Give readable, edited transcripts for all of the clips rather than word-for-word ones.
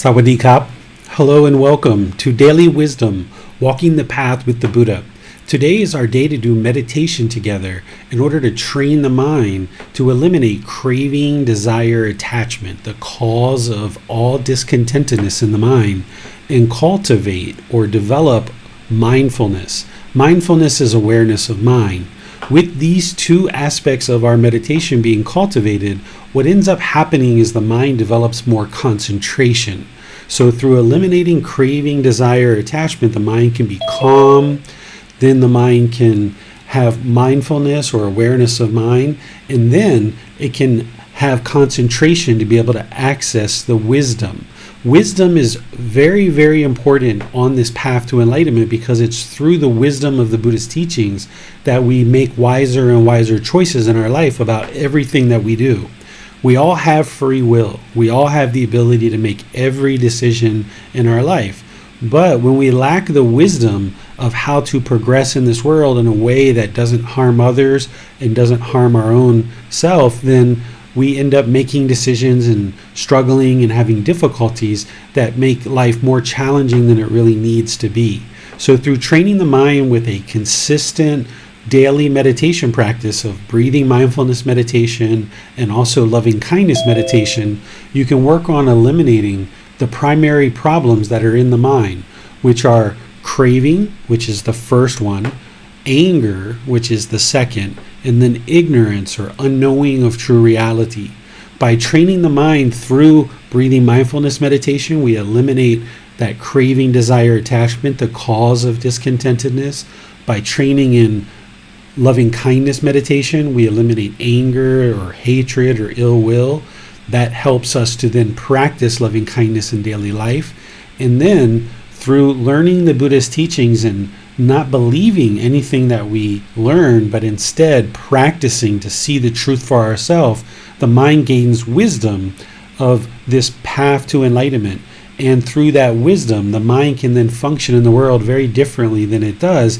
Sawadee Kap. Hello and welcome to Daily Wisdom, Walking the Path with the Buddha. Today is our day to do meditation together in order to train the mind to eliminate craving, desire, attachment, the cause of all discontentedness in the mind, and cultivate or develop mindfulness. Mindfulness is awareness of mind. With these two aspects of our meditation being cultivated, what ends up happening is the mind develops more concentration. So through eliminating craving, desire, attachment, the mind can be calm. Then the mind can have mindfulness or awareness of mind. And then it can have concentration to be able to access the wisdom. Wisdom is very, very important on this path to enlightenment because it's through the wisdom of the Buddhist teachings that we make wiser and wiser choices in our life about everything that we do. We all have free will. We all have the ability to make every decision in our life. But when we lack the wisdom of how to progress in this world in a way that doesn't harm others and doesn't harm our own self, then we end up making decisions and struggling and having difficulties that make life more challenging than it really needs to be. So through training the mind with a consistent daily meditation practice of breathing mindfulness meditation and also loving kindness meditation, you can work on eliminating the primary problems that are in the mind, which are craving, which is the first one, anger, which is the second, and then ignorance or unknowing of true reality. By training the mind through breathing mindfulness meditation, we eliminate that craving, desire, attachment, the cause of discontentedness. By training in loving kindness meditation, we eliminate anger or hatred or ill will. That helps us to then practice loving kindness in daily life. And then through learning the Buddhist teachings and not believing anything that we learn, but instead practicing to see the truth for ourselves, the mind gains wisdom of this path to enlightenment. And through that wisdom, the mind can then function in the world very differently than it does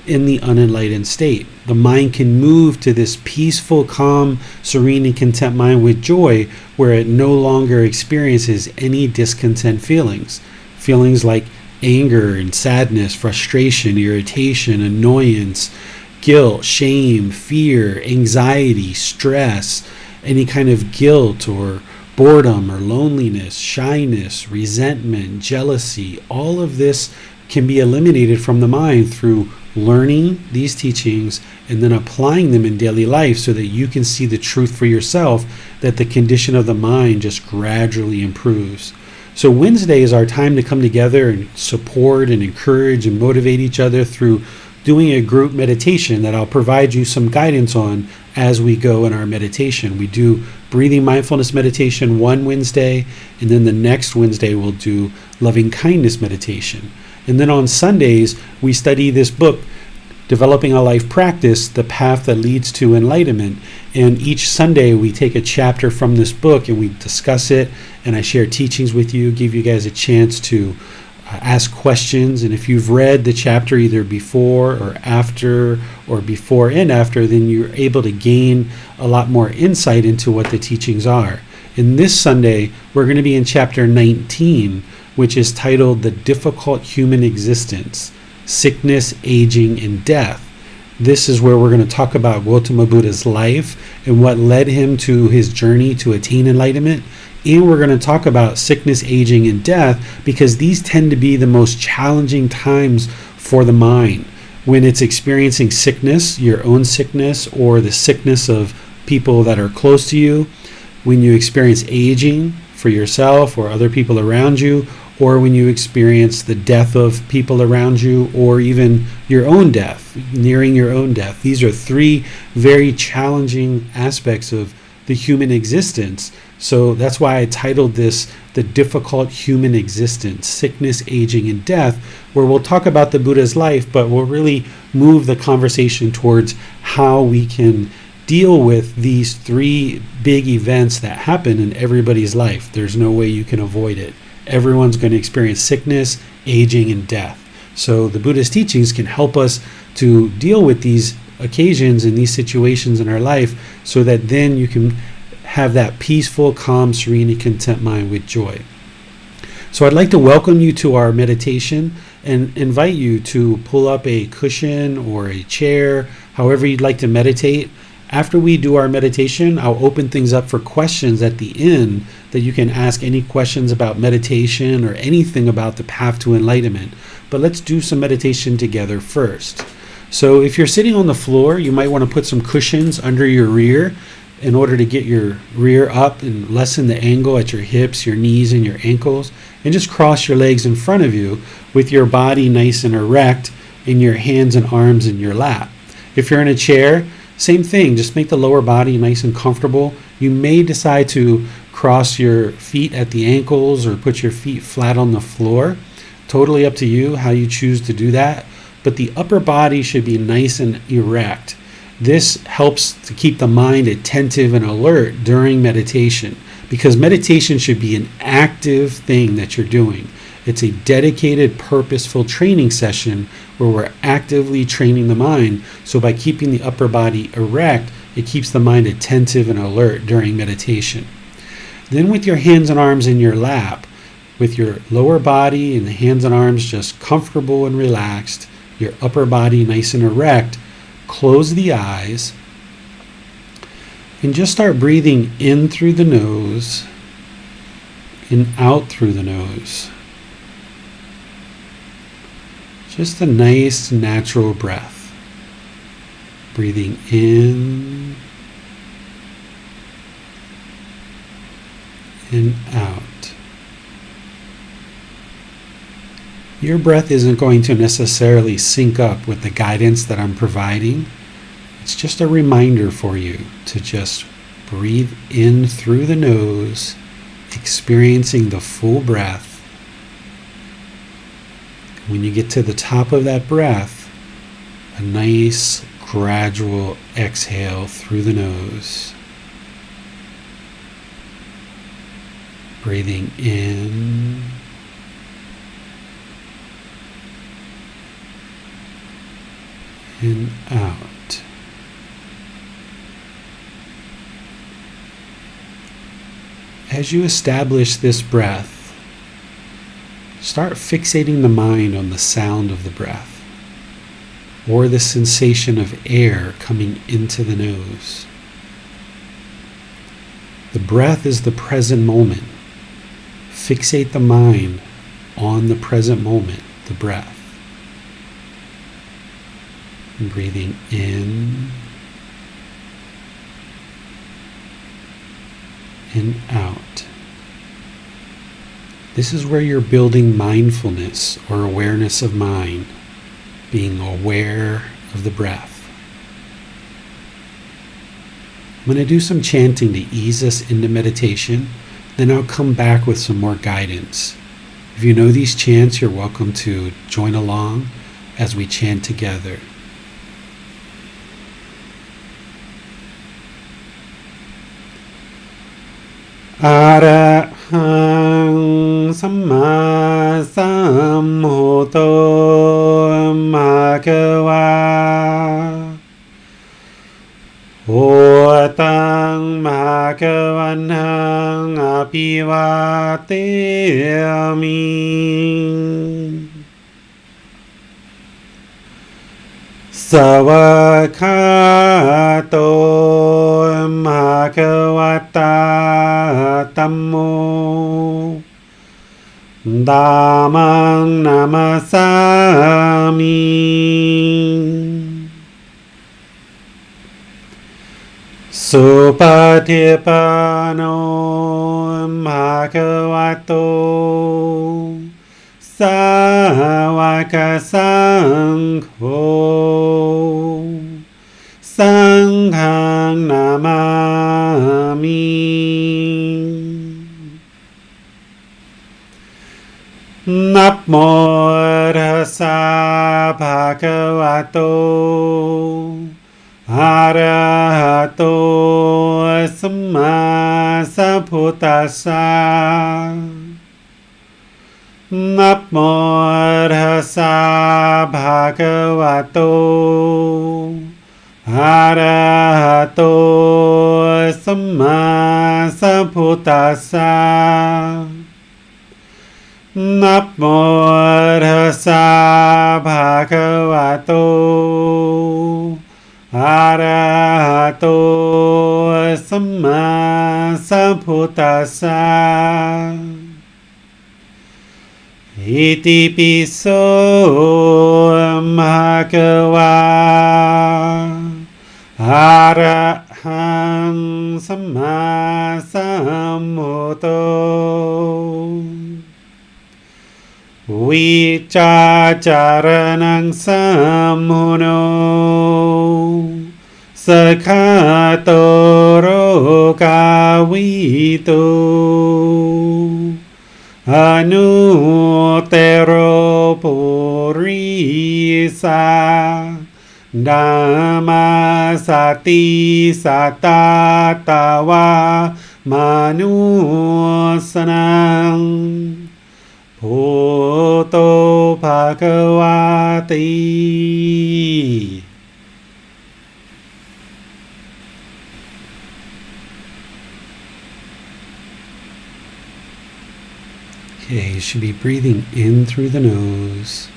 in the unenlightened state. The mind can move to this peaceful, calm, serene, and content mind with joy, where it no longer experiences any discontent feelings. Feelings like anger and sadness, frustration, irritation, annoyance, guilt, shame, fear, anxiety, stress, any kind of guilt or boredom or loneliness, shyness, resentment, jealousy. All of this can be eliminated from the mind through learning these teachings and then applying them in daily life so that you can see the truth for yourself, that the condition of the mind just gradually improves. So Wednesday is our time to come together and support and encourage and motivate each other through doing a group meditation that I'll provide you some guidance on as we go in our meditation. We do breathing mindfulness meditation one Wednesday, and then the next Wednesday we'll do loving kindness meditation. And then on Sundays, we study this book, Developing a Life Practice, The Path That Leads to Enlightenment. And each Sunday, we take a chapter from this book and we discuss it. And I share teachings with you, give you guys a chance to ask questions. And if you've read the chapter either before or after, or before and after, then you're able to gain a lot more insight into what the teachings are. And this Sunday, we're going to be in chapter 19, which is titled The Difficult Human Existence, Sickness, Aging, and Death. This is where we're going to talk about Gotama Buddha's life and what led him to his journey to attain enlightenment. And we're going to talk about sickness, aging, and death because these tend to be the most challenging times for the mind. When it's experiencing sickness, your own sickness, or the sickness of people that are close to you, when you experience aging for yourself or other people around you, or when you experience the death of people around you, or even your own death, nearing your own death. These are three very challenging aspects of the human existence. So that's why I titled this The Difficult Human Existence, Sickness, Aging, and Death, where we'll talk about the Buddha's life, but we'll really move the conversation towards how we can deal with these three big events that happen in everybody's life. There's no way you can avoid it. Everyone's going to experience sickness, aging, and death. So the Buddhist teachings can help us to deal with these occasions and these situations in our life so that then you can have that peaceful, calm, serene, and content mind with joy. So I'd like to welcome you to our meditation and invite you to pull up a cushion or a chair, however you'd like to meditate. After we do our meditation, I'll open things up for questions at the end that you can ask any questions about meditation or anything about the path to enlightenment. But let's do some meditation together first. So if you're sitting on the floor, you might want to put some cushions under your rear in order to get your rear up and lessen the angle at your hips, your knees, and your ankles. And just cross your legs in front of you with your body nice and erect and your hands and arms in your lap. If you're in a chair, same thing, just make the lower body nice and comfortable. You may decide to cross your feet at the ankles or put your feet flat on the floor. Totally up to you how you choose to do that. But the upper body should be nice and erect. This helps to keep the mind attentive and alert during meditation, because meditation should be an active thing that you're doing. It's a dedicated, purposeful training session where we're actively training the mind. So by keeping the upper body erect, it keeps the mind attentive and alert during meditation. Then with your hands and arms in your lap, with your lower body and the hands and arms just comfortable and relaxed, your upper body nice and erect, close the eyes and just start breathing in through the nose and out through the nose. Just a nice natural breath. Breathing in and out. Your breath isn't going to necessarily sync up with the guidance that I'm providing. It's just a reminder for you to just breathe in through the nose, experiencing the full breath. When you get to the top of that breath, a nice gradual exhale through the nose. Breathing in and out. As you establish this breath, start fixating the mind on the sound of the breath or the sensation of air coming into the nose. The breath is the present moment. Fixate the mind on the present moment, the breath. Breathing in and out. This is where you're building mindfulness or awareness of mind, being aware of the breath. I'm going to do some chanting to ease us into meditation, then I'll come back with some more guidance. If you know these chants, you're welcome to join along as we chant together. Arahang Samma Sambuddho Bhagava Otang Bhagavanang Abhivateyami Savakato Bhagavata Tammo Dhammang Namasami Supatipano Bhagavato Sāvaka Saṅgho Saṅghang Namami Namo Tassa Bhagavato Arahato Samma Sambuddhassa Namo Tassa Bhagavato Arahato Samma Sambuddhassa นะโมตัสสะภะคะวะโตอะระหะโตสัมมาสัมพุทธัสสะอิติปิโสภะคะวะอะระหังสัมมาสัมพุทโธวิจาจารณังสัมมุโนสคาโตโรกาวิโตอนุเตโรปุริสาดามาสติสัตตาตาวามนุสนังพุทโธภะคะวาติOkay, you should be breathing in through the nose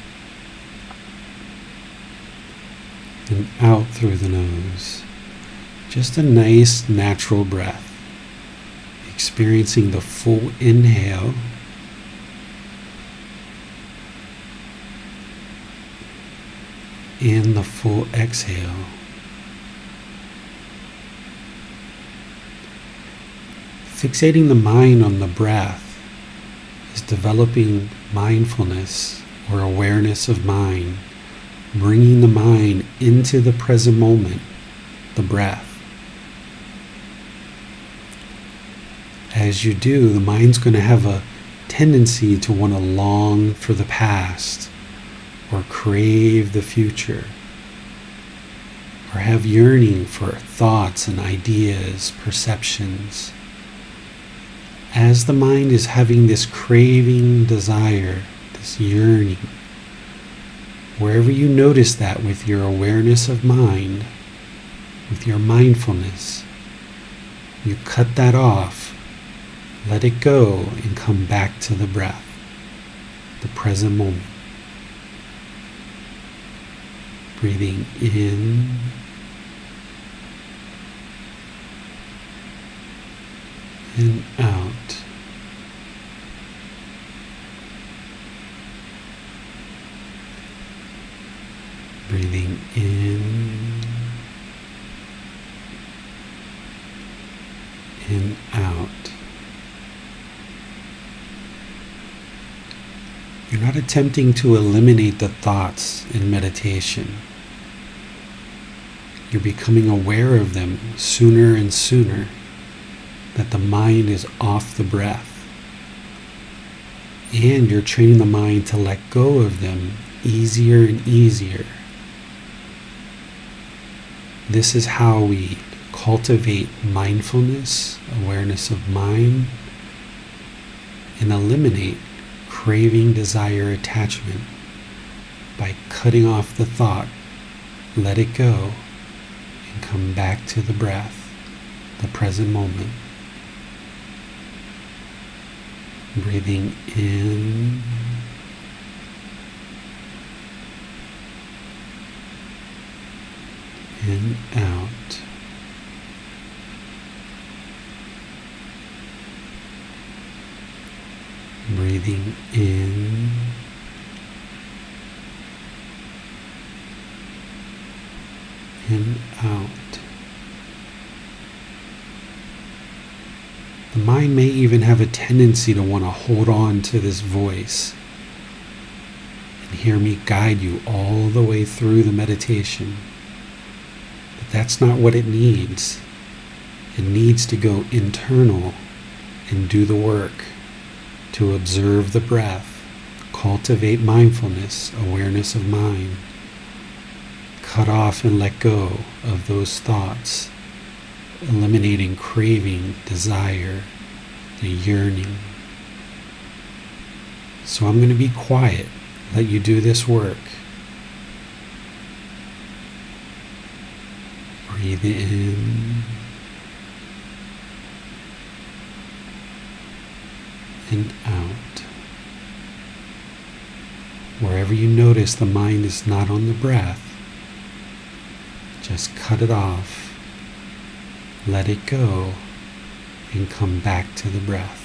and out through the nose. Just a nice natural breath. Experiencing the full inhale and the full exhale. Fixating the mind on the breath is developing mindfulness or awareness of mind, bringing the mind into the present moment, the breath. As you do, the mind's going to have a tendency to want to long for the past or crave the future or have yearning for thoughts and ideas, perceptions. As the mind is having this craving, desire, this yearning, wherever you notice that with your awareness of mind, with your mindfulness, you cut that off, let it go, and come back to the breath, the present moment. Breathing in and out. Breathing in and out. You're not attempting to eliminate the thoughts in meditation. You're becoming aware of them sooner and sooner, that the mind is off the breath. And you're training the mind to let go of them easier and easier. This is how we cultivate mindfulness, awareness of mind, and eliminate craving, desire, attachment by cutting off the thought, let it go, and come back to the breath, the present moment. Breathing in and out. Breathing in and out. The mind may even have a tendency to want to hold on to this voice and hear me guide you all the way through the meditation. But that's not what it needs. It needs to go internal and do the work to observe the breath, cultivate mindfulness, awareness of mind, cut off and let go of those thoughts, eliminating craving, desire, the yearning. So I'm going to be quiet, let you do this work. Breathe in and out. Wherever you notice the mind is not on the breath, just cut it off, let it go, and come back to the breath.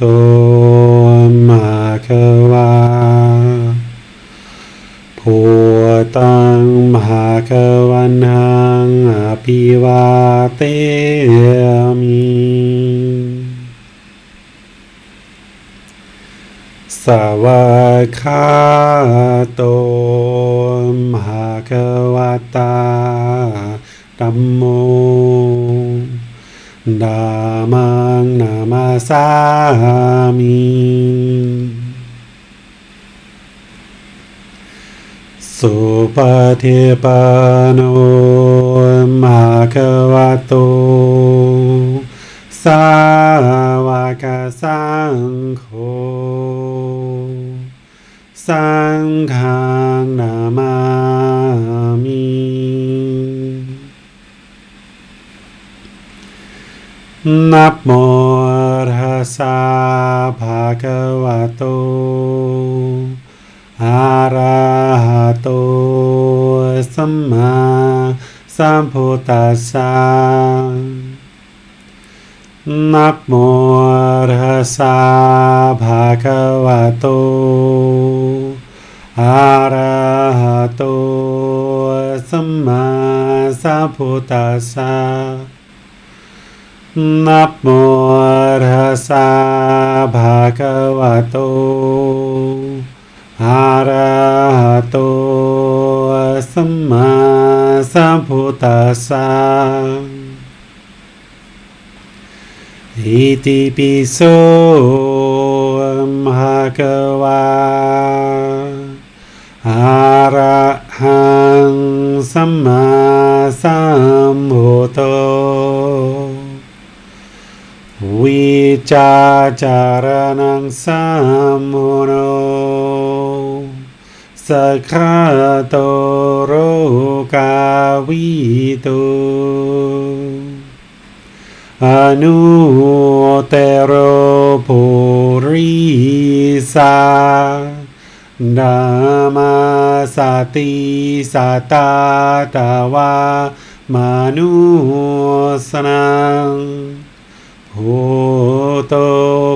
โตมะคะวาพุทธังภะคะวันตังอภิวาเทมิสวากขาโตภะคะวะตาธัมโมธัมมังนามาสามิสุปฏิปันโนภะคะวะโตสาวกสังโฆสังฆังนามามินะโมตัสสะภะคะวะโตอะระหะโตสัมมาสัมพุทธัสสะนะโมตัสสะภะคะวะโตอะระหะโตสัมมาสัมพุทธัสสะนะโมตัสสะภะคะวะโตอะระหะโตสัมมาสัมพุทธัสสะอิติปิโสภะคะวะอะระหังสัมมาสัมพุทโธวิจาจารณังสัมโมโนสัคขะโตโรกาวิโตอนุเตโรปุริสานามาสติสัตตาตาวามานุสนังพุทโธ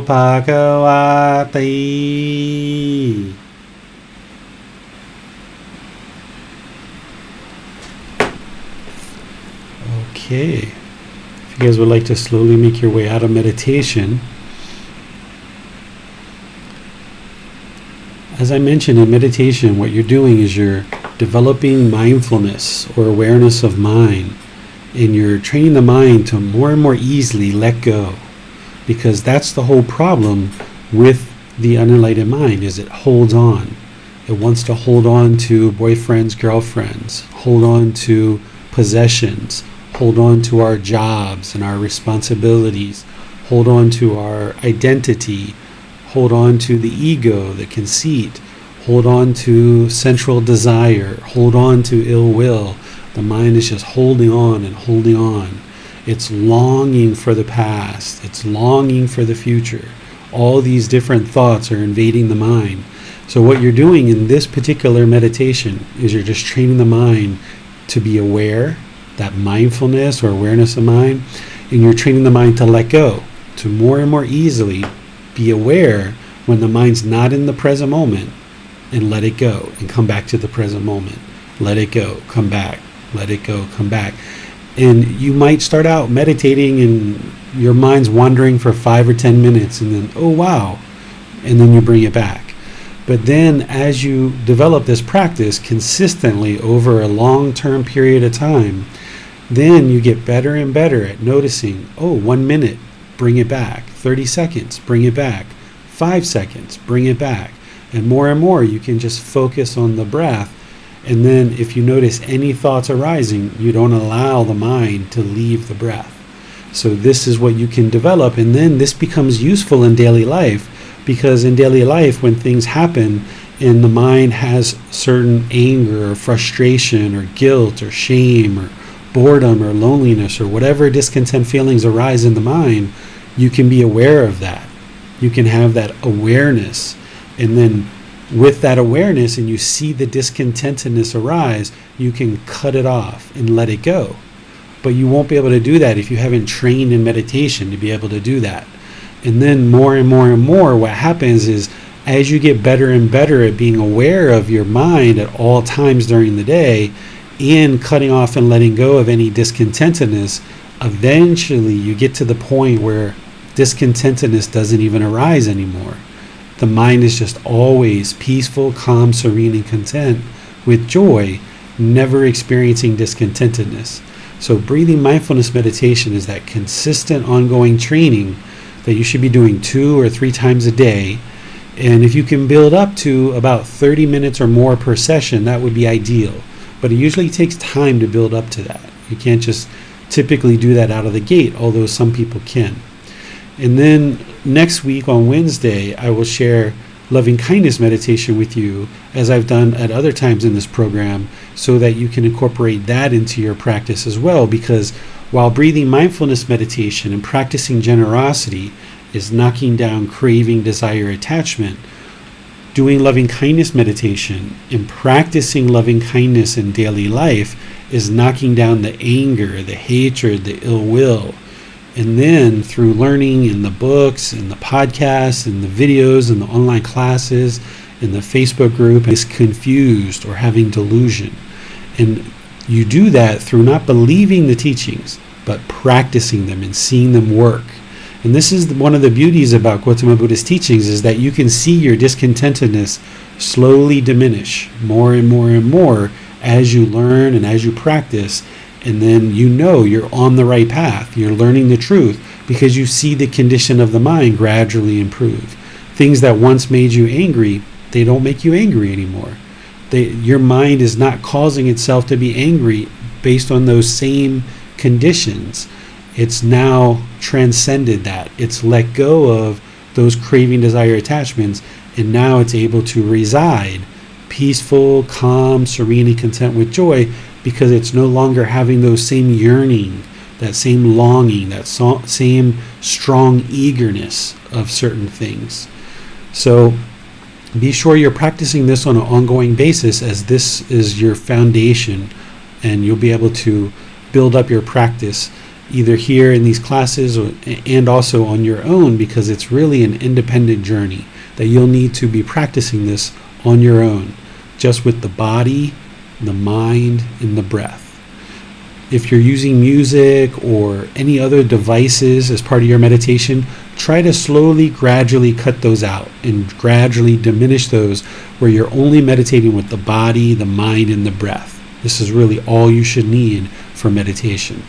ภคะวะติ Okay. If you guys would like to slowly make your way out of meditation, as I mentioned in meditation, what you're doing is you're developing mindfulness or awareness of mind, and you're training the mind to more and more easily let go, because that's the whole problem with the unenlightened mind, is it holds on. It wants to hold on to boyfriends, girlfriends, hold on to possessions, hold on to our jobs and our responsibilities, hold on to our identity, hold on to the ego, the conceit, hold on to sensual desire, hold on to ill will. The mind is just holding on and holding on. It's longing for the past. It's longing for the future. All these different thoughts are invading the mind. So what you're doing in this particular meditation is you're just training the mind to be aware, that mindfulness or awareness of mind, and you're training the mind to let go, to more and more easily be aware when the mind's not in the present moment, and let it go and come back to the present moment. Let it go, come back, let it go, come back. And you might start out meditating and your mind's wandering for 5 or 10 minutes, and then, oh wow, and then you bring it back. But then as you develop this practice consistently over a long-term period of time, then you get better and better at noticing, oh, 1 minute, bring it back. 30 seconds, bring it back. 5 seconds, bring it back. And more you can just focus on the breath. And then if you notice any thoughts arising, you don't allow the mind to leave the breath. So this is what you can develop, and then this becomes useful in daily life, because in daily life when things happen and the mind has certain anger or frustration or guilt or shame or boredom or loneliness or whatever discontent feelings arise in the mind, you can be aware of that. You can have that awareness, and then with that awareness, and you see the discontentedness arise, you can cut it off and let it go. But you won't be able to do that if you haven't trained in meditation to be able to do that. And then more and more and more, what happens is as you get better and better at being aware of your mind at all times during the day and cutting off and letting go of any discontentedness, eventually you get to the point where discontentedness doesn't even arise anymore. The mind is just always peaceful, calm, serene, and content with joy, never experiencing discontentedness. So breathing mindfulness meditation is that consistent, ongoing training that you should be doing 2 or 3 times a day. And if you can build up to about 30 minutes or more per session, that would be ideal. But it usually takes time to build up to that. You can't just typically do that out of the gate, although some people can. And then next week on Wednesday, I will share loving kindness meditation with you, as I've done at other times in this program, so that you can incorporate that into your practice as well. Because while breathing mindfulness meditation and practicing generosity is knocking down craving, desire, attachment, doing loving kindness meditation and practicing loving kindness in daily life is knocking down the anger, the hatred, the ill will. And then through learning in the books and the podcasts and the videos and the online classes in the Facebook group is confused or having delusion. And you do that through not believing the teachings, but practicing them and seeing them work. And this is one of the beauties about Gotama Buddha's teachings, is that you can see your discontentedness slowly diminish more and more and more as you learn and as you practice. And then you know you're on the right path. You're learning the truth because you see the condition of the mind gradually improve. Things that once made you angry, they don't make you angry anymore. Your mind is not causing itself to be angry based on those same conditions. It's now transcended that. It's let go of those craving, desire, attachments, and now it's able to reside peaceful, calm, serene, and content with joy, because it's no longer having those same yearning, that same longing, that same strong eagerness of certain things. So be sure you're practicing this on an ongoing basis, as this is your foundation, and you'll be able to build up your practice either here in these classes and also on your own, because it's really an independent journey that you'll need to be practicing this on your own, just with the body, the mind, and the breath. If you're using music or any other devices as part of your meditation, try to slowly, gradually cut those out and gradually diminish those, where you're only meditating with the body, the mind, and the breath. This is really all you should need for meditation.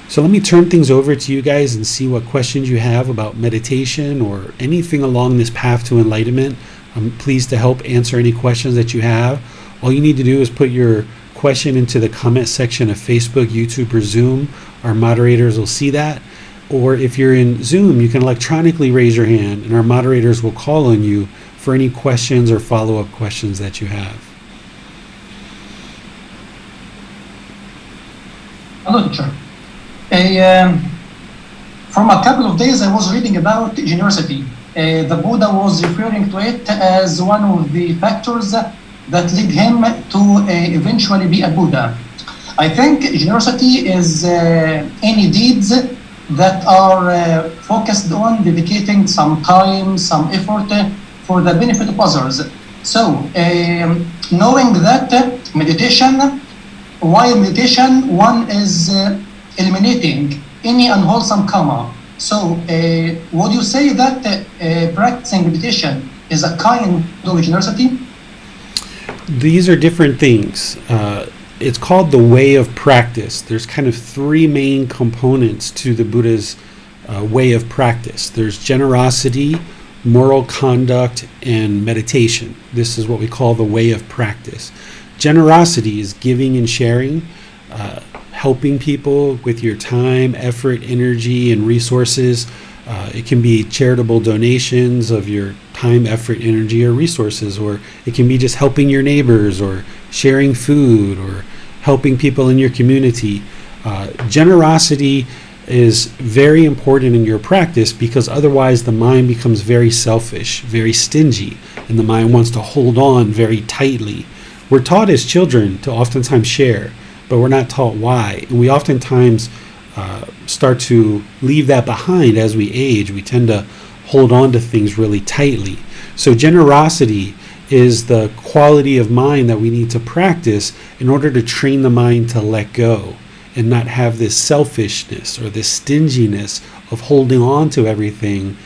So let me turn things over to you guys and see what questions you have about meditation or anything along this path to enlightenment. I'm pleased to help answer any questions that you have. All you need to do is put your question into the comment section of Facebook, YouTube, or Zoom. Our moderators will see that. Or if you're in Zoom, you can electronically raise your hand and our moderators will call on you for any questions or follow-up questions that you have. Hello, teacher. From a couple of days, I was reading about generosity. The Buddha was referring to it as one of the factors that lead him to eventually be a Buddha. I think generosity is any deeds that are focused on dedicating some time, some effort for the benefit of others. So, knowing that meditation, while meditation, one is eliminating any unwholesome karma. So, would you say that practicing meditation is a kind of generosity? These are different things. It's called the way of practice. There's kind of 3 main components to the Buddha's way of practice. There's generosity, moral conduct, and meditation. This is what we call the way of practice. Generosity is giving and sharing, helping people with your time, effort, energy, and resources. It can be charitable donations of your time, effort, energy, or resources, or it can be just helping your neighbors or sharing food or helping people in your community. Generosity is very important in your practice, because otherwise the mind becomes very selfish, very stingy, and the mind wants to hold on very tightly. We're taught as children to oftentimes share, but we're not taught why. And we oftentimes start to leave that behind as we age. We tend to hold on to things really tightly. So generosity is the quality of mind that we need to practice in order to train the mind to let go and not have this selfishness or this stinginess of holding on to everything,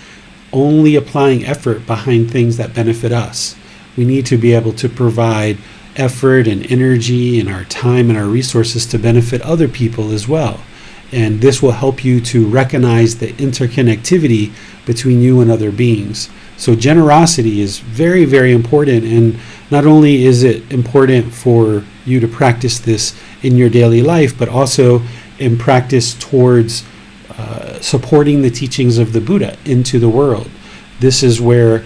only applying effort behind things that benefit us. We need to be able to provide effort and energy and our time and our resources to benefit other people as well. And this will help you to recognize the interconnectivity between you and other beings. So generosity is very, very important. And not only is it important for you to practice this in your daily life, but also in practice towards supporting the teachings of the Buddha into the world. This is where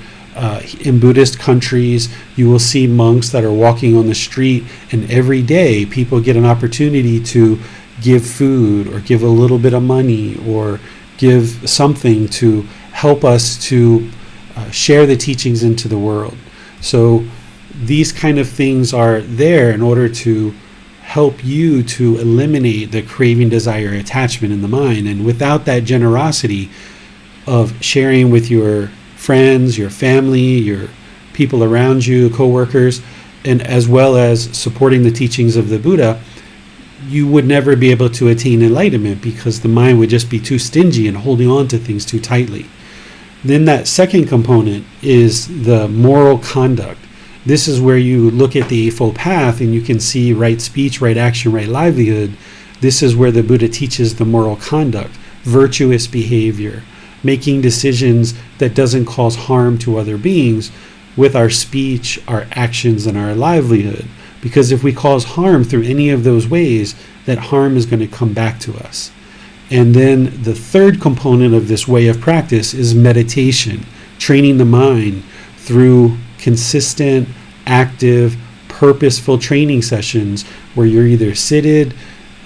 in Buddhist countries, you will see monks that are walking on the street, and every day people get an opportunity to give food or give a little bit of money or give something to help us to share the teachings into the world. So these kind of things are there in order to help you to eliminate the craving, desire, attachment in the mind. And without that generosity of sharing with your friends, your family, your people around you, co-workers, and as well as supporting the teachings of the Buddha, you would never be able to attain enlightenment because the mind would just be too stingy and holding on to things too tightly. Then that second component is the moral conduct. This is where you look at the Eightfold Path and you can see right speech, right action, right livelihood. This is where the Buddha teaches the moral conduct, virtuous behavior, making decisions that doesn't cause harm to other beings with our speech, our actions, and our livelihood. Because if we cause harm through any of those ways, that harm is going to come back to us. And then the third component of this way of practice is meditation, training the mind through consistent, active, purposeful training sessions where you're either seated,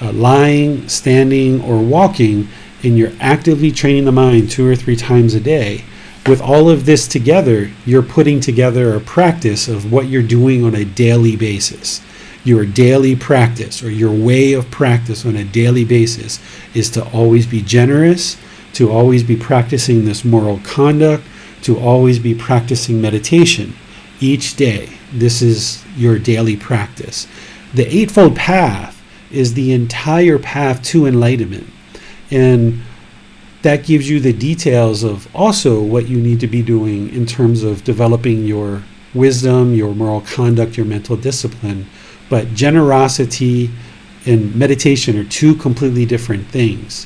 lying, standing, or walking, and you're actively training the mind 2 or 3 times a day. With all of this together, you're putting together a practice of what you're doing on a daily basis. Your daily practice, or your way of practice on a daily basis, is to always be generous, to always be practicing this moral conduct, to always be practicing meditation each day. This is your daily practice. The Eightfold Path is the entire path to enlightenment. And that gives you the details of also what you need to be doing in terms of developing your wisdom, your moral conduct, your mental discipline. But generosity and meditation are 2 completely different things.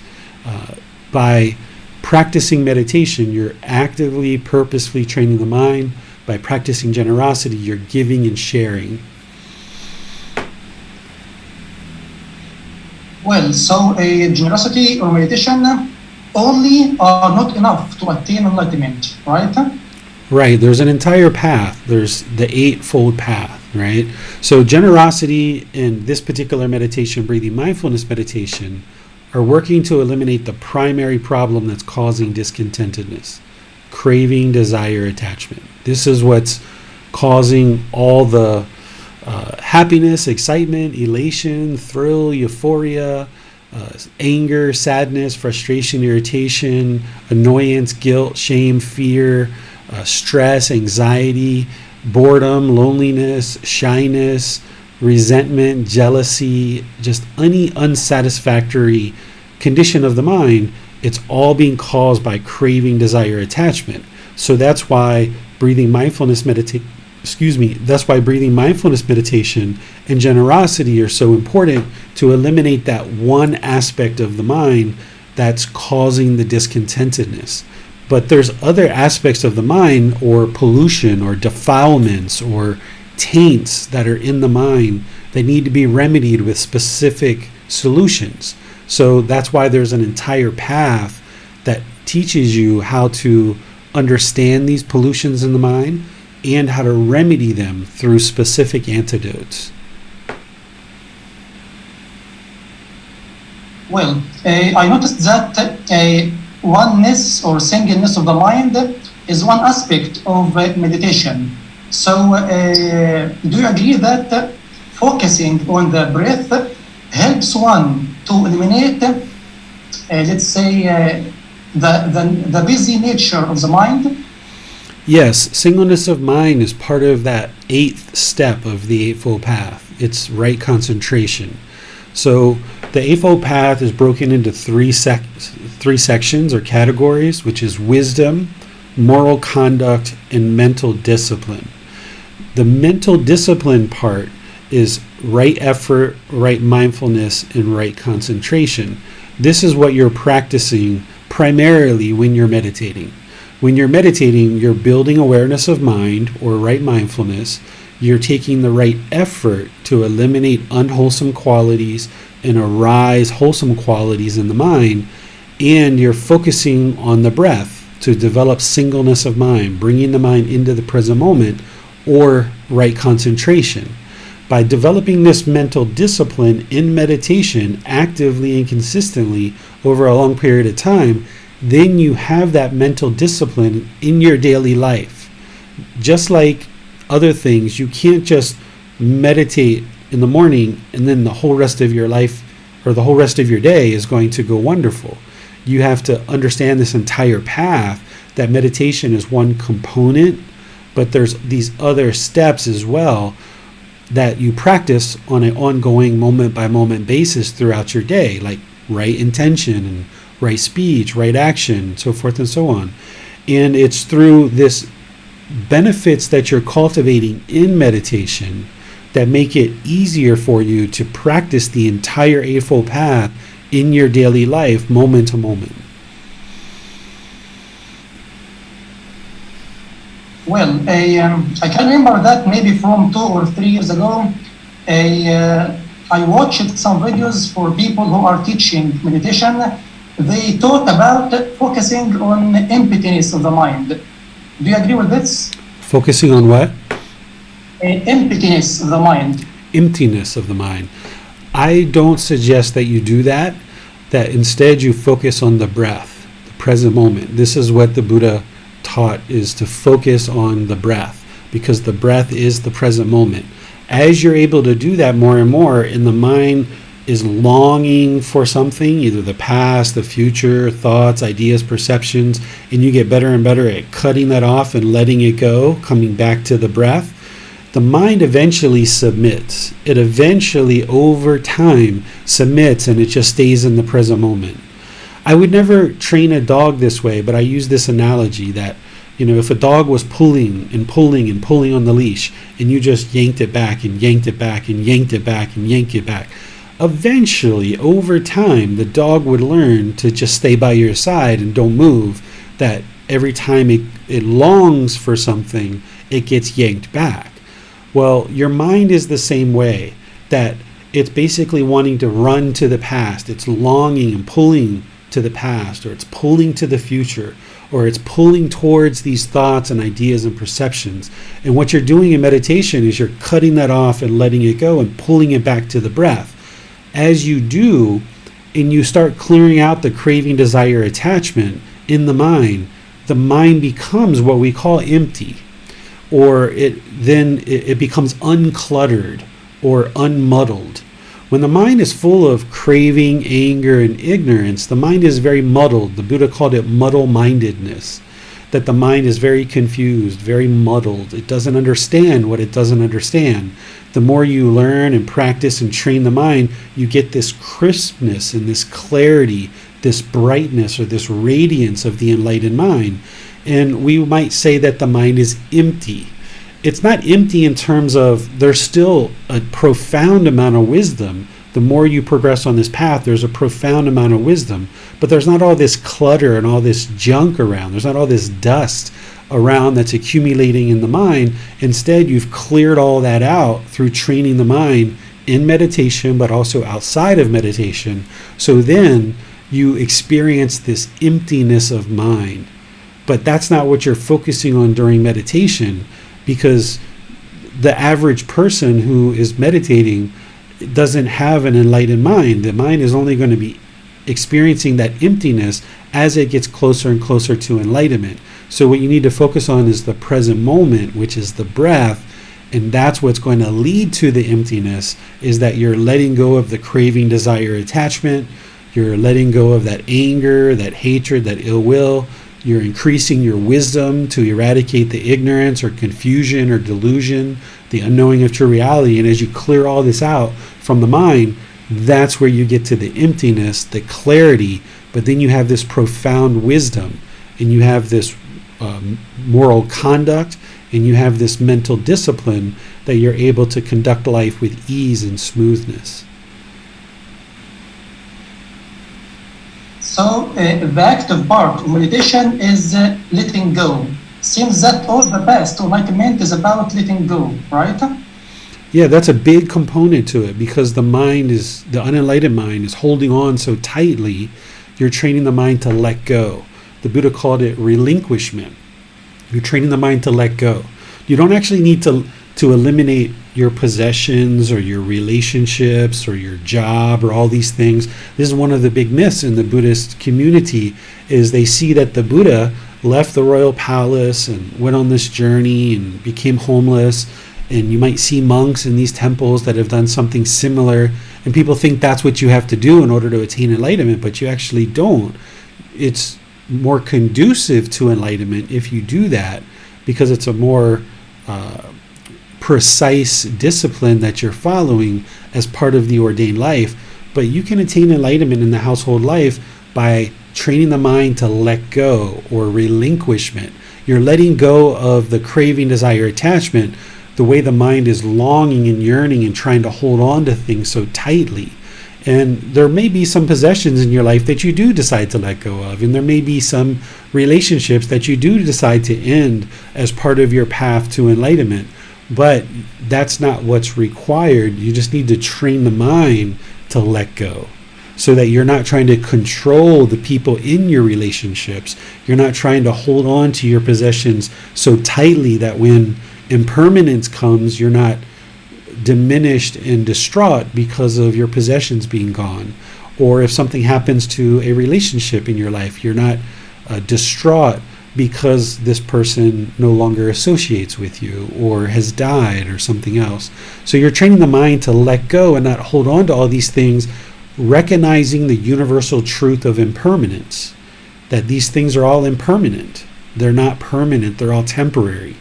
By practicing meditation, you're actively, purposefully training the mind. By practicing generosity, you're giving and sharing. Well, so generosity or meditation only are not enough to attain enlightenment, right? Right. There's an entire path. There's the Eightfold Path, right? So generosity in this particular meditation, breathing mindfulness meditation, are working to eliminate the primary problem that's causing discontentedness, craving, desire, attachment. This is what's causing all the happiness, excitement, elation, thrill, euphoria, anger, sadness, frustration, irritation, annoyance, guilt, shame, fear, stress, anxiety, boredom, loneliness, shyness, resentment, jealousy, just any unsatisfactory condition of the mind. It's all being caused by craving, desire, attachment. So that's why breathing mindfulness meditation and generosity are so important, to eliminate that one aspect of the mind that's causing the discontentedness. But there's other aspects of the mind, or pollution or defilements or taints that are in the mind that need to be remedied with specific solutions. So that's why there's an entire path that teaches you how to understand these pollutions in the mind and how to remedy them through specific antidotes. Well, I noticed that oneness or singleness of the mind is one aspect of meditation. So do you agree that focusing on the breath helps one to eliminate let's say, the busy nature of the mind? Yes, singleness of mind is part of that eighth step of the Eightfold Path. It's right concentration. So the Eightfold Path is broken into three sections or categories, which is wisdom, moral conduct, and mental discipline. The mental discipline part is right effort, right mindfulness, and right concentration. This is what you're practicing primarily when you're meditating. When you're meditating, you're building awareness of mind or right mindfulness. You're taking the right effort to eliminate unwholesome qualities and arise wholesome qualities in the mind. And you're focusing on the breath to develop singleness of mind, bringing the mind into the present moment or right concentration. By developing this mental discipline in meditation actively and consistently over a long period of time, then you have that mental discipline in your daily life. Just like other things, you can't just meditate in the morning and then the whole rest of your life or the whole rest of your day is going to go wonderful. You have to understand this entire path, that meditation is one component, but there's these other steps as well that you practice on an ongoing moment by moment basis throughout your day, like right intention and right speech, right action, so forth and so on. And it's through this benefits that you're cultivating in meditation that make it easier for you to practice the entire Eightfold Path in your daily life, moment to moment. Well, I can remember that maybe from 2 or 3 years ago, I watched some videos for people who are teaching meditation. They taught about focusing on emptiness of the mind. Do you agree with this? Focusing on what? Emptiness of the mind. Emptiness of the mind. I don't suggest that you do that, that instead you focus on the breath, the present moment. This is what the Buddha taught, is to focus on the breath, because the breath is the present moment. As you're able to do that more and more, and the mind is longing for something, either the past, the future, thoughts, ideas, perceptions, and you get better and better at cutting that off and letting it go, coming back to the breath, the mind eventually submits. It eventually, over time, submits, and it just stays in the present moment. I would never train a dog this way, but I use this analogy that, if a dog was pulling and pulling and pulling on the leash, and you just yanked it back and yanked it back and yanked it back and yanked it back, eventually, over time, the dog would learn to just stay by your side and don't move, that every time it longs for something, it gets yanked back. Well, your mind is the same way, that it's basically wanting to run to the past. It's longing and pulling to the past, or it's pulling to the future, or it's pulling towards these thoughts and ideas and perceptions. And what you're doing in meditation is you're cutting that off and letting it go and pulling it back to the breath. As you do, and you start clearing out the craving, desire, attachment in the mind becomes what we call empty, or it becomes uncluttered or unmuddled. When the mind is full of craving, anger, and ignorance, the mind is very muddled. The Buddha called it muddle-mindedness, that the mind is very confused, very muddled. It doesn't understand what it doesn't understand. The more you learn and practice and train the mind, you get this crispness and this clarity, this brightness or this radiance of the enlightened mind. And we might say that the mind is empty. It's not empty in terms of there's still a profound amount of wisdom. The more you progress on this path, there's a profound amount of wisdom, but there's not all this clutter and all this junk around. There's not all this dust around that's accumulating in the mind. Instead, you've cleared all that out through training the mind in meditation, but also outside of meditation. So then you experience this emptiness of mind. But that's not what you're focusing on during meditation, because the average person who is meditating doesn't have an enlightened mind. The mind is only going to be experiencing that emptiness as it gets closer and closer to enlightenment. So what you need to focus on is the present moment, which is the breath, and that's what's going to lead to the emptiness, is that you're letting go of the craving, desire, attachment. You're letting go of that anger, that hatred, that ill will. You're increasing your wisdom to eradicate the ignorance or confusion or delusion, the unknowing of true reality. And as you clear all this out from the mind, that's where you get to the emptiness, the clarity, but then you have this profound wisdom, and you have this moral conduct, and you have this mental discipline that you're able to conduct life with ease and smoothness. So the active part of meditation is letting go. Seems that all the past enlightenment is about letting go, right? Yeah, that's a big component to it, because the unenlightened mind is holding on so tightly. You're training the mind to let go. The Buddha called it relinquishment. You're training the mind to let go. You don't actually need to eliminate your possessions or your relationships or your job or all these things. This is one of the big myths in the Buddhist community, is they see that the Buddha left the royal palace and went on this journey and became homeless. And you might see monks in these temples that have done something similar, and people think that's what you have to do in order to attain enlightenment, but you actually don't. It's more conducive to enlightenment if you do that, because it's a more precise discipline that you're following as part of the ordained life. But you can attain enlightenment in the household life by training the mind to let go, or relinquishment. You're letting go of the craving, desire, attachment, the way the mind is longing and yearning and trying to hold on to things so tightly. And there may be some possessions in your life that you do decide to let go of, and there may be some relationships that you do decide to end as part of your path to enlightenment. But that's not what's required. You just need to train the mind to let go, so that you're not trying to control the people in your relationships. You're not trying to hold on to your possessions so tightly that when impermanence comes, you're not diminished and distraught because of your possessions being gone. Or if something happens to a relationship in your life, you're not distraught because this person no longer associates with you or has died or something else. So you're training the mind to let go and not hold on to all these things, recognizing the universal truth of impermanence, that these things are all impermanent. They're not permanent, they're all temporary.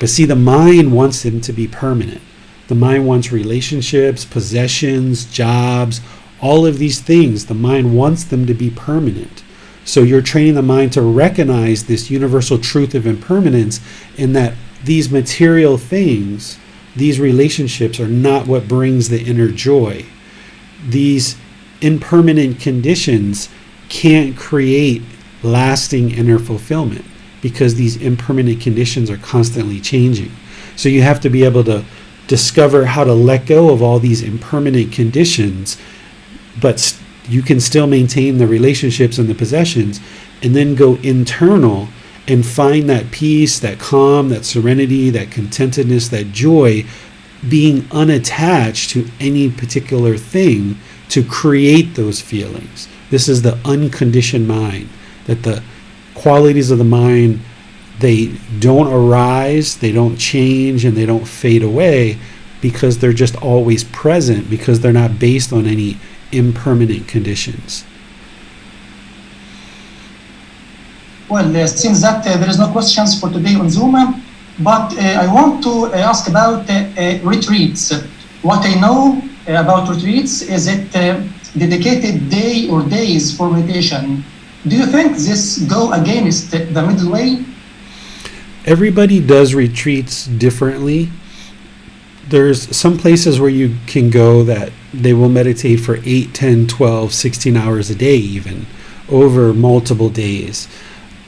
But see, the mind wants them to be permanent. The mind wants relationships, possessions, jobs, all of these things. The mind wants them to be permanent. So you're training the mind to recognize this universal truth of impermanence, in that these material things, these relationships, are not what brings the inner joy. These impermanent conditions can't create lasting inner fulfillment, because these impermanent conditions are constantly changing. So you have to be able to discover how to let go of all these impermanent conditions, but you can still maintain the relationships and the possessions, and then go internal and find that peace, that calm, that serenity, that contentedness, that joy, being unattached to any particular thing to create those feelings. This is the unconditioned mind, that the qualities of the mind, they don't arise, they don't change, and they don't fade away, because they're just always present, because they're not based on any impermanent conditions. Well, since that there is no questions for today on Zoom, but I want to ask about retreats. What I know about retreats is it dedicated day or days for meditation. Do you think this go against the middle way? Everybody does retreats differently. There's some places where you can go that they will meditate for 8, 10, 12, 16 hours a day, even over multiple days.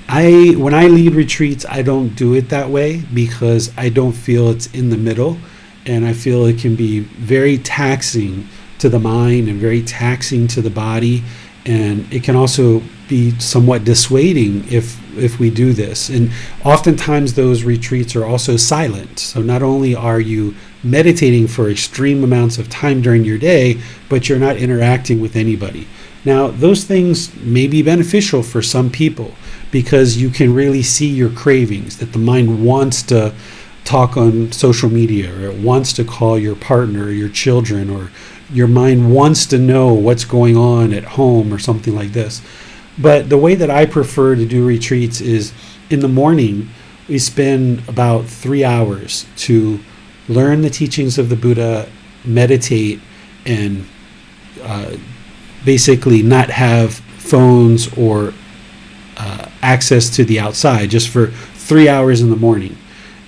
When I lead retreats, I don't do it that way, because I don't feel it's in the middle, and I feel it can be very taxing to the mind and very taxing to the body, and it can also be somewhat dissuading if we do this. And oftentimes those retreats are also silent. So not only are you meditating for extreme amounts of time during your day, but you're not interacting with anybody. Now, those things may be beneficial for some people, because you can really see your cravings, that the mind wants to talk on social media, or it wants to call your partner or your children, or your mind wants to know what's going on at home or something like this. But the way that I prefer to do retreats is in the morning, we spend about 3 hours to learn the teachings of the Buddha, meditate, and basically not have phones or access to the outside, just for 3 hours in the morning.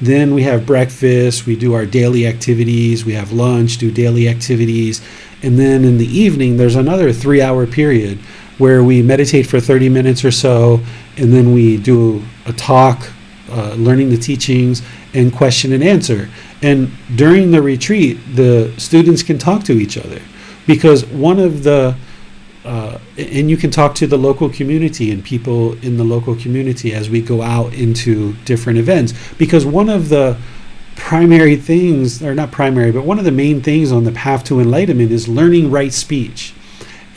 Then we have breakfast, we do our daily activities, we have lunch, do daily activities, and then in the evening there's another 3 hour period where we meditate for 30 minutes or so, and then we do a talk, learning the teachings, and question and answer. And during the retreat, the students can talk to each other, because one of the and you can talk to the local community and people in the local community as we go out into different events, because one of the primary things, or not primary, but one of the main things on the path to enlightenment is learning right speech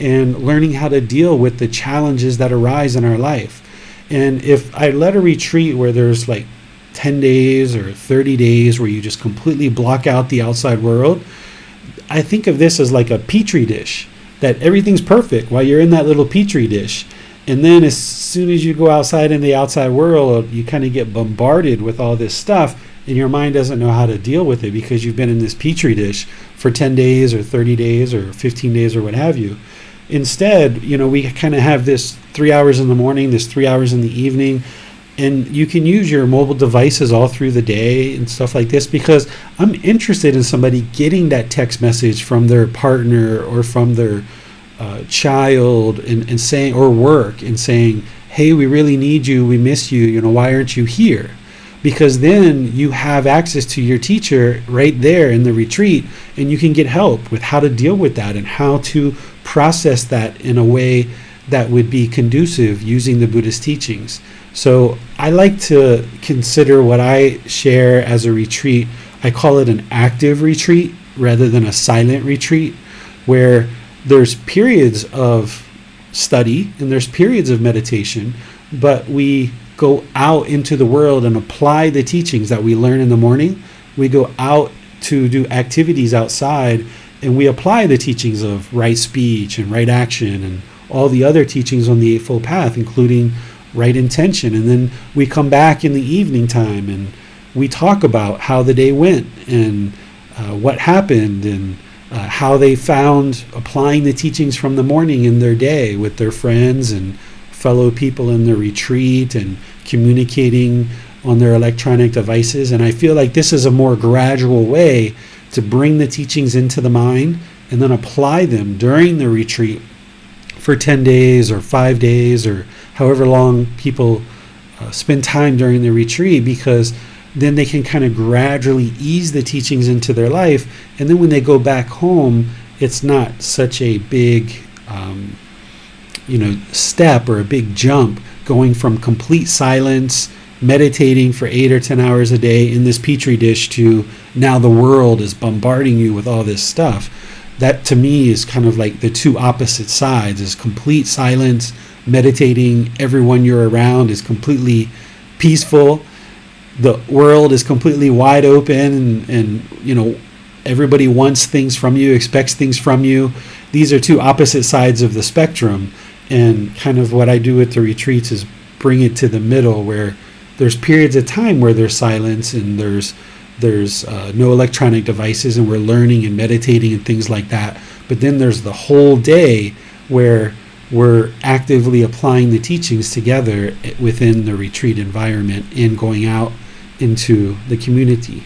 and learning how to deal with the challenges that arise in our life. And if I led a retreat where there's like 10 days or 30 days where you just completely block out the outside world, I think of this as like a petri dish, that everything's perfect while you're in that little petri dish. And then as soon as you go outside in the outside world, you kind of get bombarded with all this stuff, and your mind doesn't know how to deal with it because you've been in this petri dish for 10 days or 30 days or 15 days or what have you. Instead, we kind of have this 3 hours in the morning, this 3 hours in the evening, and you can use your mobile devices all through the day and stuff like this, because I'm interested in somebody getting that text message from their partner or from their child and saying, or work, and saying, hey, we really need you, we miss you, why aren't you here? Because then you have access to your teacher right there in the retreat, and you can get help with how to deal with that and how to process that in a way that would be conducive using the Buddhist teachings. So I like to consider what I share as a retreat, I call it an active retreat rather than a silent retreat, where there's periods of study and there's periods of meditation, but we go out into the world and apply the teachings that we learn in the morning. We go out to do activities outside, and we apply the teachings of right speech and right action and all the other teachings on the Eightfold Path, including right intention. And then we come back in the evening time and we talk about how the day went and what happened, and how they found applying the teachings from the morning in their day with their friends and fellow people in the retreat, and communicating on their electronic devices. And I feel like this is a more gradual way to bring the teachings into the mind and then apply them during the retreat for 10 days or 5 days or however long people spend time during the retreat, because then they can kind of gradually ease the teachings into their life. And then when they go back home, it's not such a big step or a big jump going from complete silence, meditating for 8 or 10 hours a day in this petri dish, to now the world is bombarding you with all this stuff. That to me is kind of like the two opposite sides, is complete silence, meditating, everyone you're around is completely peaceful, the world is completely wide open, and everybody wants things from you, expects things from you. These are two opposite sides of the spectrum. And kind of what I do at the retreats is bring it to the middle, where there's periods of time where there's silence and there's no electronic devices, and we're learning and meditating and things like that. But then there's the whole day where we're actively applying the teachings together within the retreat environment and going out into the community.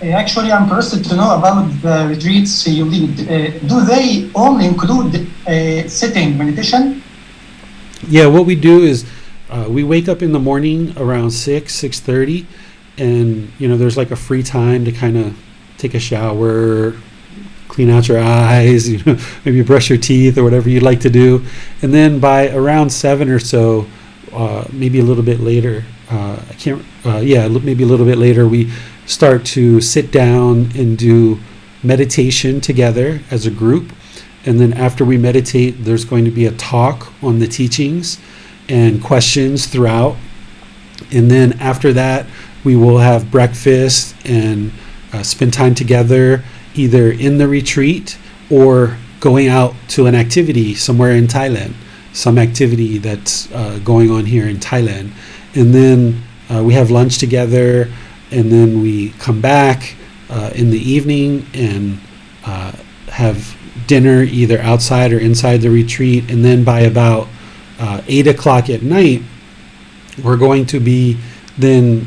Actually, I'm interested to know about the retreats you lead. Do they only include sitting meditation? Yeah, what we do is we wake up in the morning around 6:30, and there's like a free time to kind of take a shower, clean out your eyes, maybe brush your teeth or whatever you'd like to do. And then by around 7 or so, maybe a little bit later, maybe a little bit later, we start to sit down and do meditation together as a group. And then after we meditate, there's going to be a talk on the teachings and questions throughout. And then after that, we will have breakfast and spend time together either in the retreat or going out to an activity somewhere in Thailand, some activity that's going on here in Thailand. And then we have lunch together, and then we come back in the evening and have dinner either outside or inside the retreat. And then by about 8 o'clock at night, we're going to be then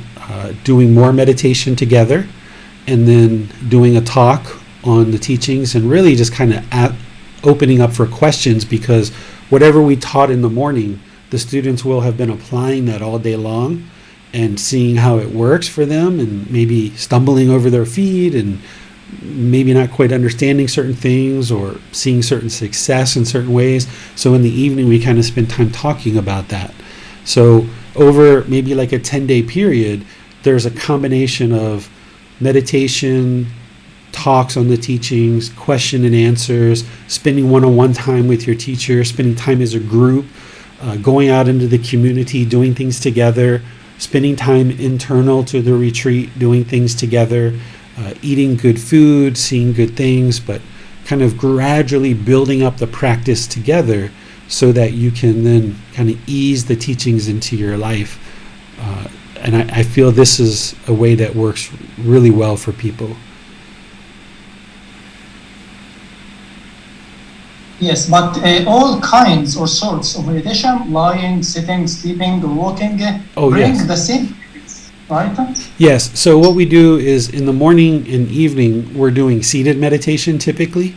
doing more meditation together, and then doing a talk on the teachings, and really just kind of opening up for questions, because whatever we taught in the morning, the students will have been applying that all day long and seeing how it works for them, and maybe stumbling over their feet and maybe not quite understanding certain things or seeing certain success in certain ways. So in the evening, we kind of spend time talking about that. So over maybe like a 10-day period, there's a combination of meditation, talks on the teachings, question and answers, spending one-on-one time with your teacher, spending time as a group, going out into the community, doing things together, spending time internal to the retreat, doing things together, eating good food, seeing good things, but kind of gradually building up the practice together so that you can then kind of ease the teachings into your life. And I feel this is a way that works really well for people. Yes, but all kinds or sorts of meditation, lying, sitting, sleeping, or walking, bring yes. the same benefits, right? Yes, so what we do is in the morning and evening, we're doing seated meditation typically,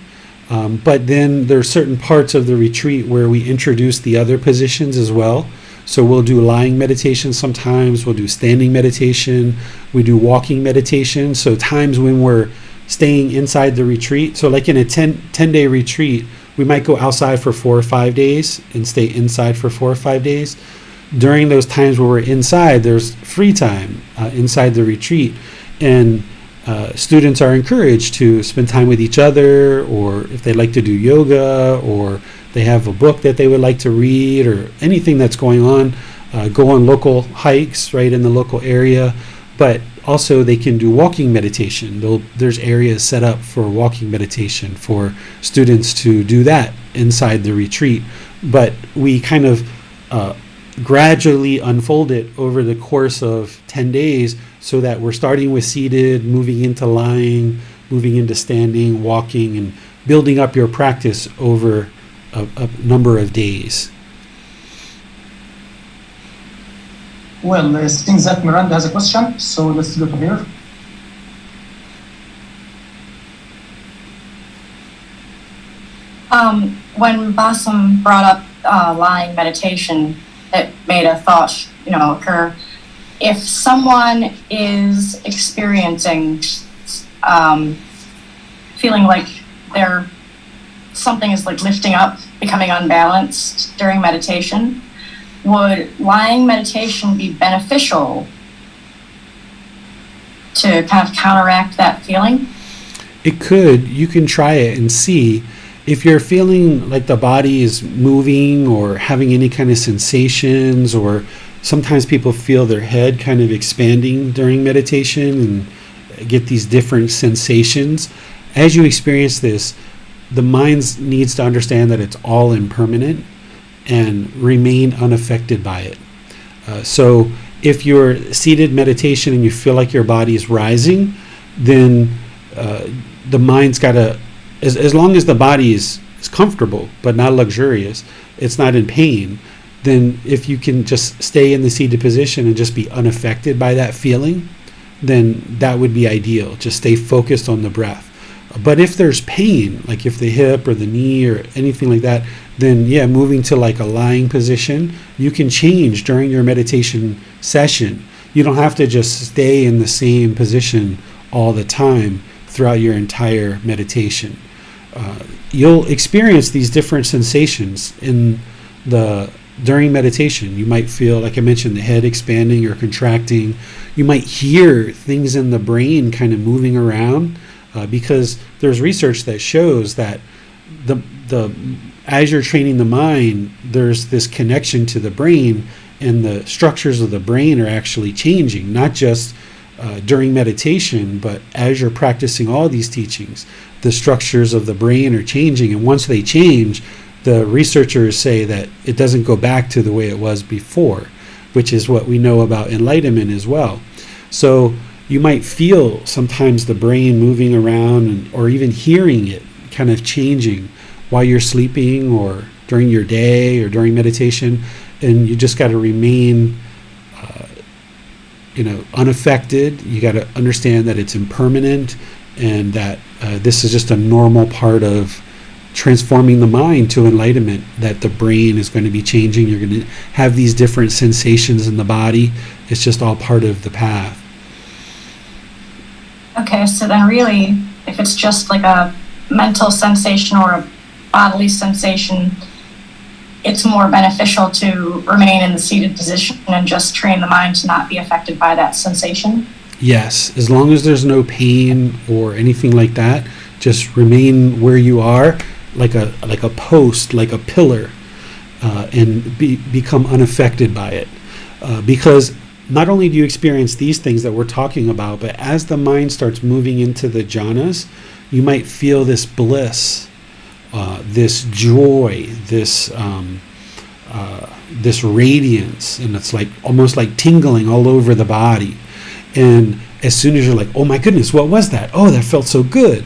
but then there's certain parts of the retreat where we introduce the other positions as well. So we'll do lying meditation sometimes, we'll do standing meditation, we do walking meditation. So times when we're staying inside the retreat, so like in a 10-day retreat, we might go outside for 4 or 5 days and stay inside for 4 or 5 days. During those times where we're inside, there's free time inside the retreat, and students are encouraged to spend time with each other, or if they like to do yoga, or they have a book that they would like to read, or anything that's going on, go on local hikes right in the local area. But also they can do walking meditation. There's areas set up for walking meditation for students to do that inside the retreat. But we kind of gradually unfold it over the course of 10 days so that we're starting with seated, moving into lying, moving into standing, walking, and building up your practice over a number of days. Well, it seems that Miranda has a question, so let's go to her. When Bassam brought up lying meditation, it made a thought, occur. If someone is experiencing, feeling like something is like lifting up, becoming unbalanced during meditation, would lying meditation be beneficial to kind of counteract that feeling? It could. You can try it and see. If you're feeling like the body is moving or having any kind of sensations, or sometimes people feel their head kind of expanding during meditation and get these different sensations, as you experience this, the mind needs to understand that it's all impermanent and remain unaffected by it. So if you're seated meditation and you feel like your body is rising, then the mind's got to, as long as the body is comfortable but not luxurious, it's not in pain, then if you can just stay in the seated position and just be unaffected by that feeling, then that would be ideal. Just stay focused on the breath. But if there's pain, like if the hip or the knee or anything like that, then yeah, moving to like a lying position, you can change during your meditation session. You don't have to just stay in the same position all the time throughout your entire meditation. You'll experience these different sensations during meditation. You might feel, like I mentioned, the head expanding or contracting. You might hear things in the brain kind of moving around. Because there's research that shows that as you're training the mind, there's this connection to the brain, and the structures of the brain are actually changing, not just during meditation, but as you're practicing all these teachings, the structures of the brain are changing, and once they change, the researchers say that it doesn't go back to the way it was before, which is what we know about enlightenment as well. So you might feel sometimes the brain moving around, or even hearing it kind of changing while you're sleeping or during your day or during meditation, and you just got to remain unaffected. You got to understand that it's impermanent, and that this is just a normal part of transforming the mind to enlightenment, that the brain is going to be changing. You're going to have these different sensations in the body. It's just all part of the path. Okay, so then really, if it's just like a mental sensation or a bodily sensation, it's more beneficial to remain in the seated position and just train the mind to not be affected by that sensation? Yes, as long as there's no pain or anything like that, just remain where you are, like a post, like a pillar, and become unaffected by it. Because not only do you experience these things that we're talking about, but as the mind starts moving into the jhanas, you might feel this bliss, this joy, this radiance, and it's like almost like tingling all over the body. And as soon as you're like, oh my goodness, what was that? Oh, that felt so good.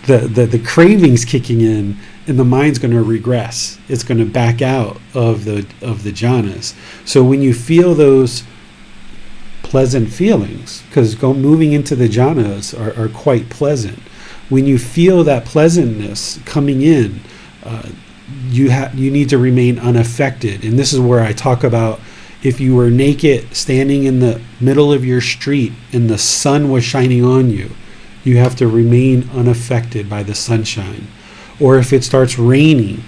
The cravings kicking in, and the mind's going to regress. It's going to back out of the jhanas. So when you feel those pleasant feelings, because moving into the jhanas are quite pleasant. When you feel that pleasantness coming in, you need to remain unaffected. And this is where I talk about, if you were naked standing in the middle of your street and the sun was shining on you, you have to remain unaffected by the sunshine. Or if it starts raining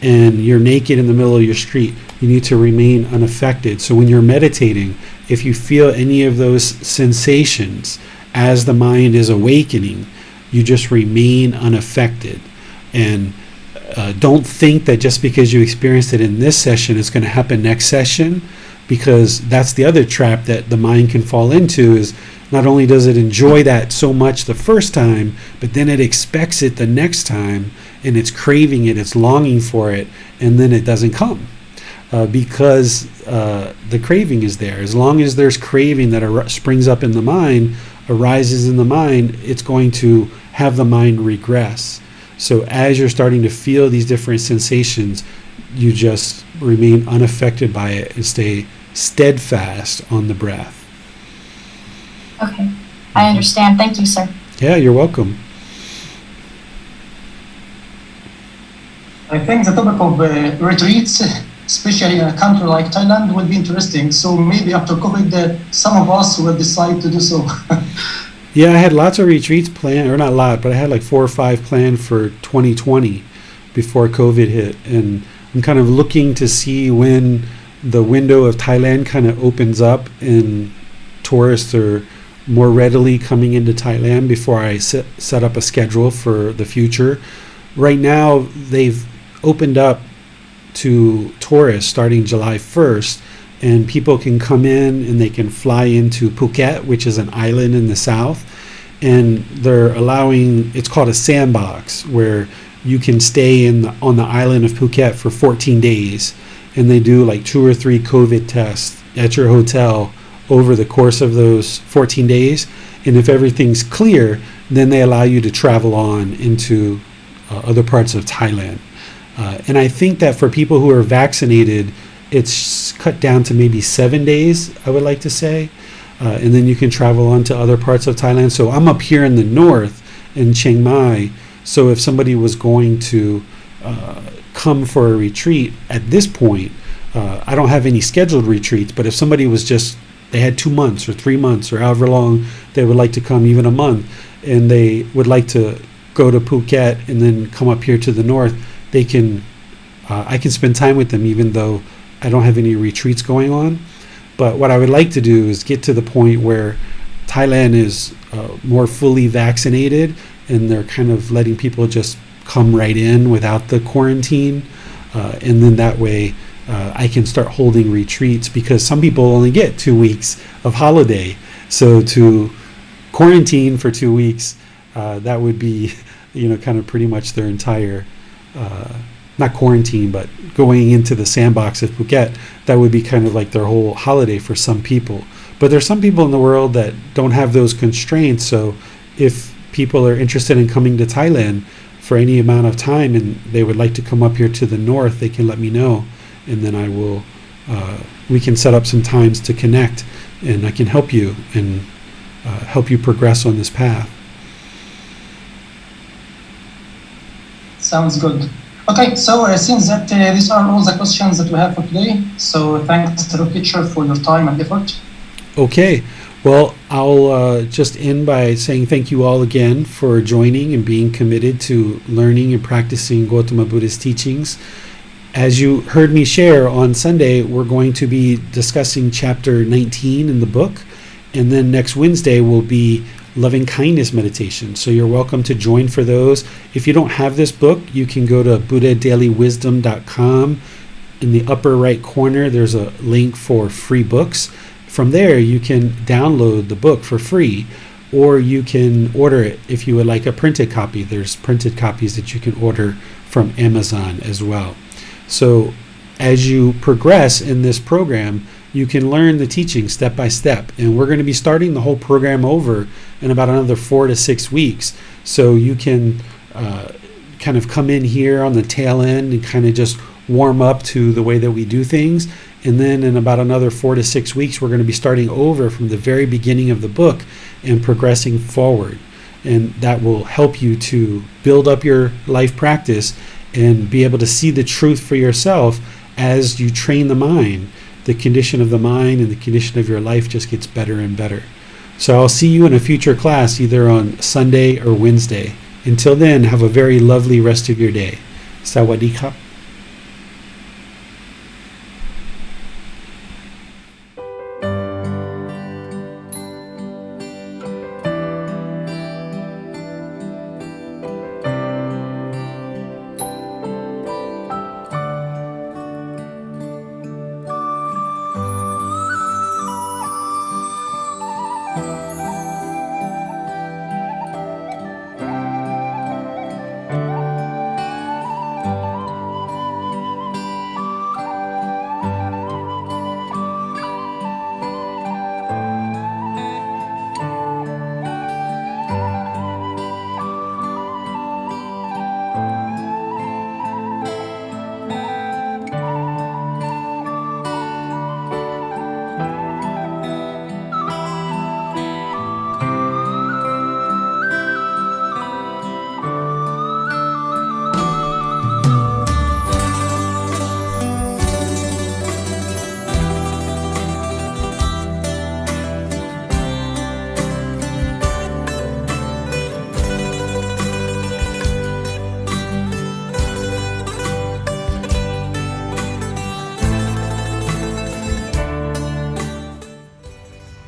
and you're naked in the middle of your street, you need to remain unaffected. So when you're meditating, if you feel any of those sensations as the mind is awakening, you just remain unaffected. And don't think that just because you experienced it in this session, it's going to happen next session, because that's the other trap that the mind can fall into, is not only does it enjoy that so much the first time, but then it expects it the next time, and it's craving it, it's longing for it, and then it doesn't come. Because the craving is there. As long as there's craving that springs up in the mind, arises in the mind, it's going to have the mind regress. So as you're starting to feel these different sensations, you just remain unaffected by it and stay steadfast on the breath. Okay, I understand. Thank you, sir. Yeah, you're welcome. I think the topic of retreats, especially in a country like Thailand, would be interesting. So maybe after COVID, some of us will decide to do so. Yeah, I had lots of retreats planned, or not a lot, but I had like 4 or 5 planned for 2020 before COVID hit. And I'm kind of looking to see when the window of Thailand kind of opens up and tourists are more readily coming into Thailand before I set up a schedule for the future. Right now, they've opened up to tourists starting July 1st, and people can come in and they can fly into Phuket, which is an island in the south, and they're allowing, it's called a sandbox, where you can stay on the island of Phuket for 14 days, and they do like 2 or 3 COVID tests at your hotel over the course of those 14 days, and if everything's clear, then they allow you to travel on into other parts of Thailand. And I think that for people who are vaccinated, it's cut down to maybe 7 days, I would like to say. And then you can travel on to other parts of Thailand. So I'm up here in the north in Chiang Mai. So if somebody was going to come for a retreat at this point, I don't have any scheduled retreats, but if somebody was just, they had 2 months or 3 months or however long they would like to come, even a month, and they would like to go to Phuket and then come up here to the north, they can, I can spend time with them even though I don't have any retreats going on. But what I would like to do is get to the point where Thailand is more fully vaccinated, and they're kind of letting people just come right in without the quarantine. And then that way I can start holding retreats, because some people only get 2 weeks of holiday. So to quarantine for 2 weeks, that would be, kind of pretty much their entire, not quarantine, but going into the sandbox at Phuket, that would be kind of like their whole holiday for some people. But there's some people in the world that don't have those constraints. So if people are interested in coming to Thailand for any amount of time and they would like to come up here to the north, they can let me know, and then I will we can set up some times to connect, and I can help you and help you progress on this path. Sounds good. Okay, so since that these are all the questions that we have for today, so thanks to the teacher for your time and effort. Okay, well, I'll just end by saying thank you all again for joining and being committed to learning and practicing Gotama Buddha's teachings. As you heard me share on Sunday, we're going to be discussing chapter 19 in the book, and then next Wednesday will be loving kindness meditation. So you're welcome to join for those. If you don't have this book, you can go to buddhadailywisdom.com. In the upper right corner, there's a link for free books. From there, you can download the book for free, or you can order it if you would like a printed copy. There's printed copies that you can order from Amazon as well. So as you progress in this program, you can learn the teaching step by step. And we're going to be starting the whole program over in about another 4 to 6 weeks. So you can kind of come in here on the tail end and kind of just warm up to the way that we do things. And then in about another 4 to 6 weeks, we're going to be starting over from the very beginning of the book and progressing forward. And that will help you to build up your life practice and be able to see the truth for yourself as you train the mind. The condition of the mind and the condition of your life just gets better and better. So I'll see you in a future class either on Sunday or Wednesday. Until then, have a very lovely rest of your day. Sawadee krap.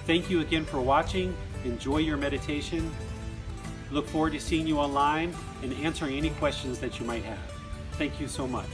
Thank you again for watching. Enjoy your meditation. Look forward to seeing you online and answering any questions that you might have. Thank you so much.